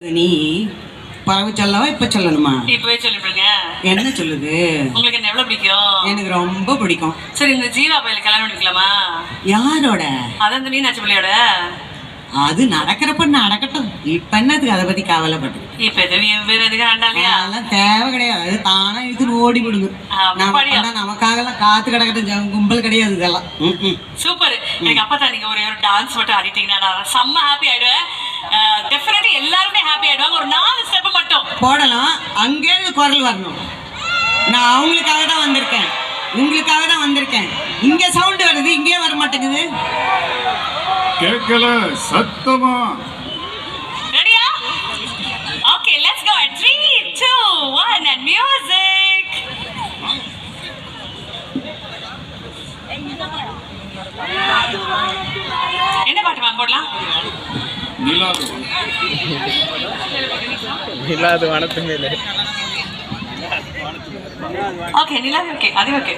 நீ பறவை சொல்லவா இப்ப சொல்லணுமா? இப்பவே சொல்லிடுங்க. என்ன சொல்லுது? உங்களுக்கு என்ன எவ்வளவு பிடிக்கும்? எனக்கு ரொம்ப பிடிக்கும். சரி, இந்த ஜீவா பையில கல்யாணம் பண்ணிக்கலாமா? யாரோட? அதான் இந்த மீனாட்சி பிள்ளையோட. அது நடக்கிறப்ப நடக்கட்டும். இப்ப என்னதுக்கு அதை பத்தி கவலைப்பட்டு? இப்ப வேற எதுக்கு ஆண்டாலியா? அதெல்லாம் தேவை கிடையாது. அது தானா இது ஓடி விடுங்க. நமக்காக எல்லாம் காத்து கிடக்கட்டும் கும்பல் கிடையாது இதெல்லாம். சூப்பர். எனக்கு அப்பதான் நீங்க ஒரு டான்ஸ் மட்டும் ஆடிட்டீங்கன்னா நான் செம்ம ஹாப்பி ஆயிடுவேன். டெஃபினெட்லி எல்லாருமே ஹாப்பி ஆயிடுவாங்க. ஒரு 4 ஸ்டெப் மட்டும் போடலாம். அங்கே குரல் வரணும். நான் அவங்களுக்காக தான் வந்திருக்கேன், உங்களுக்காக தான் வந்திருக்கேன். இங்க சவுண்ட் வருது, இங்கே வர மாட்டேங்குது. கேட்கல சத்தமா? ரெடியா? Okay, let's go. 3 2 1 and music. என்ன பாட்டு மேம் போடலாம்? நிலாது வனத்து மேலே. ஓகே, நிலாது. ஓகே, அது ஓகே.